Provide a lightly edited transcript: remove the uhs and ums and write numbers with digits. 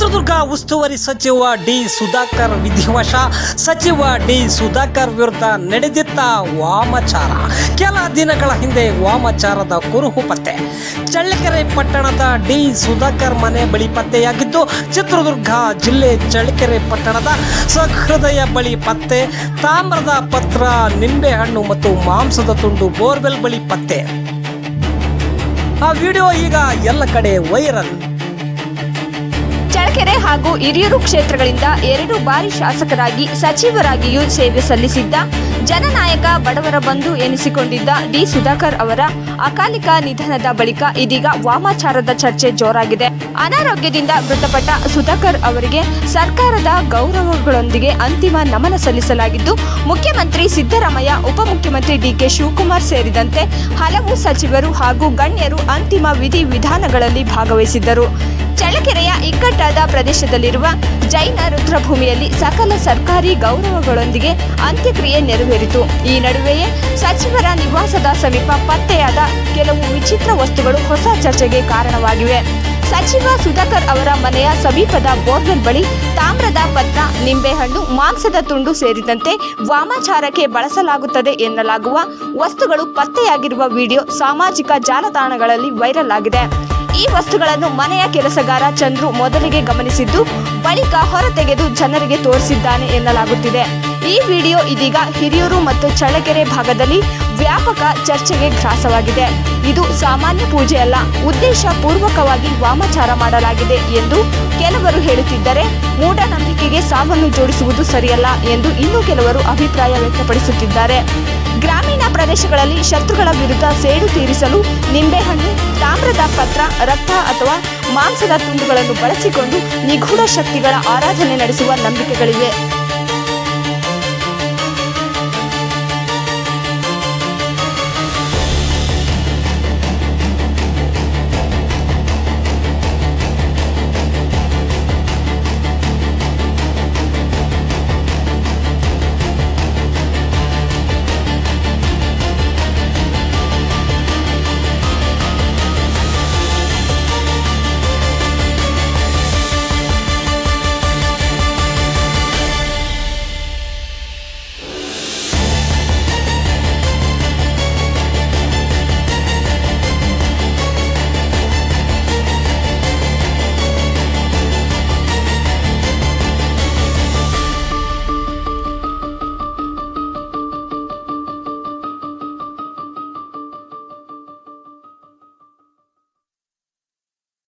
ಚಿತ್ರದುರ್ಗ ಉಸ್ತುವಾರಿ ಸಚಿವ ಡಿ ಸುಧಾಕರ್ ವಿಧಿವಶ. ಸಚಿವ ಡಿ ಸುಧಾಕರ್ ವಿರುದ್ಧ ನಡೆದಿದ್ದ ವಾಮಾಚಾರ. ಕೆಲ ದಿನಗಳ ಹಿಂದೆ ವಾಮಾಚಾರದ ಕುರುಹು ಪತ್ತೆ. ಚಳ್ಳಕೆರೆ ಪಟ್ಟಣದ ಡಿ ಸುಧಾಕರ್ ಮನೆ ಬಳಿ ಪತ್ತೆಯಾಗಿದ್ದು, ಚಿತ್ರದುರ್ಗ ಜಿಲ್ಲೆ ಚಳ್ಳಕೆರೆ ಪಟ್ಟಣದ ಸಹೃದಯ ಬಳಿ ಪತ್ತೆ. ತಾಮ್ರದ ಪತ್ರ, ನಿಂಬೆಹಣ್ಣು ಮತ್ತು ಮಾಂಸದ ತುಂಡು ಬೋರ್ವೆಲ್ ಬಳಿ ಪತ್ತೆ. ಆ ವಿಡಿಯೋ ಈಗ ಎಲ್ಲ ಕಡೆ ವೈರಲ್. ಚಳ್ಳಕೆರೆ ಹಾಗೂ ಹಿರಿಯೂರು ಕ್ಷೇತ್ರಗಳಿಂದ 2 ಬಾರಿ ಶಾಸಕರಾಗಿ ಸಚಿವರಾಗಿಯೂ ಸೇವೆ ಸಲ್ಲಿಸಿದ್ದ ಜನನಾಯಕ, ಬಡವರ ಬಂಧು ಎನಿಸಿಕೊಂಡಿದ್ದ ಡಿ ಸುಧಾಕರ್ ಅವರ ಅಕಾಲಿಕ ನಿಧನದ ಬಳಿಕ ಇದೀಗ ವಾಮಾಚಾರದ ಚರ್ಚೆ ಜೋರಾಗಿದೆ. ಅನಾರೋಗ್ಯದಿಂದ ಮೃತಪಟ್ಟ ಸುಧಾಕರ್ ಅವರಿಗೆ ಸರ್ಕಾರದ ಗೌರವಗಳೊಂದಿಗೆ ಅಂತಿಮ ನಮನ ಸಲ್ಲಿಸಲಾಗಿದ್ದು, ಮುಖ್ಯಮಂತ್ರಿ ಸಿದ್ದರಾಮಯ್ಯ, ಉಪಮುಖ್ಯಮಂತ್ರಿ ಡಿಕೆ ಶಿವಕುಮಾರ್ ಸೇರಿದಂತೆ ಹಲವು ಸಚಿವರು ಹಾಗೂ ಗಣ್ಯರು ಅಂತಿಮ ವಿಧಿವಿಧಾನಗಳಲ್ಲಿ ಭಾಗವಹಿಸಿದ್ದರು. ಚಳ್ಳಕೆರೆಯ ಇಕ್ಕಟ್ಟಾದ ಪ್ರದೇಶದಲ್ಲಿರುವ ಜೈನ ರುದ್ರಭೂಮಿಯಲ್ಲಿ ಸಕಲ ಸರ್ಕಾರಿ ಗೌರವಗಳೊಂದಿಗೆ ಅಂತ್ಯಕ್ರಿಯೆ ನೆರವೇರಿತು. ಈ ನಡುವೆಯೇ ಸಚಿವರ ನಿವಾಸದ ಸಮೀಪ ಪತ್ತೆಯಾದ ಕೆಲವು ವಿಚಿತ್ರ ವಸ್ತುಗಳು ಹೊಸ ಚರ್ಚೆಗೆ ಕಾರಣವಾಗಿವೆ. ಸಚಿವ ಸುಧಾಕರ್ ಅವರ ಮನೆಯ ಸಮೀಪದ ಬೋರ್ವೆಲ್ ಬಳಿ ತಾಮ್ರದ ಪತ್ರ, ನಿಂಬೆಹಣ್ಣು, ಮಾಂಸದ ತುಂಡು ಸೇರಿದಂತೆ ವಾಮಾಚಾರಕ್ಕೆ ಬಳಸಲಾಗುತ್ತದೆ ಎನ್ನಲಾಗುವ ವಸ್ತುಗಳು ಪತ್ತೆಯಾಗಿರುವ ವಿಡಿಯೋ ಸಾಮಾಜಿಕ ಜಾಲತಾಣಗಳಲ್ಲಿ ವೈರಲ್ ಆಗಿದೆ. ಈ ವಸ್ತುಗಳನ್ನು ಮನೆಯ ಕೆಲಸಗಾರ ಚಂದ್ರು ಮೊದಲಿಗೆ ಗಮನಿಸಿದ್ದು, ಬಳಿಕ ಹೊರತೆಗೆದು ಜನರಿಗೆ ತೋರಿಸಿದ್ದಾನೆ ಎನ್ನಲಾಗುತ್ತಿದೆ. ಈ ವಿಡಿಯೋ ಇದೀಗ ಹಿರಿಯೂರು ಮತ್ತು ಚಳ್ಳಕೆರೆ ಭಾಗದಲ್ಲಿ ವ್ಯಾಪಕ ಚರ್ಚೆಗೆ ಗ್ರಾಸವಾಗಿದೆ. ಇದು ಸಾಮಾನ್ಯ ಪೂಜೆ ಅಲ್ಲ, ಉದ್ದೇಶ ಪೂರ್ವಕವಾಗಿ ವಾಮಾಚಾರ ಮಾಡಲಾಗಿದೆ ಎಂದು ಕೆಲವರು ಹೇಳುತ್ತಿದ್ದರೆ, ಮೂಢನಂಬಿಕೆಗೆ ಸಾವನ್ನು ಜೋಡಿಸುವುದು ಸರಿಯಲ್ಲ ಎಂದು ಇನ್ನೂ ಕೆಲವರು ಅಭಿಪ್ರಾಯ ವ್ಯಕ್ತಪಡಿಸುತ್ತಿದ್ದಾರೆ. ಗ್ರಾಮೀಣ ಪ್ರದೇಶಗಳಲ್ಲಿ ಶತ್ರುಗಳ ವಿರುದ್ಧ ಸೇಡು ತೀರಿಸಲು ನಿಂಬೆಹಣ್ಣು, ತಾಮ್ರದ ಪತ್ರ, ರಕ್ತ ಅಥವಾ ಮಾಂಸದ ತುಂಡುಗಳನ್ನು ಬಳಸಿಕೊಂಡು ನಿಗೂಢ ಶಕ್ತಿಗಳ ಆರಾಧನೆ ನಡೆಸುವ ನಂಬಿಕೆಗಳಿವೆ.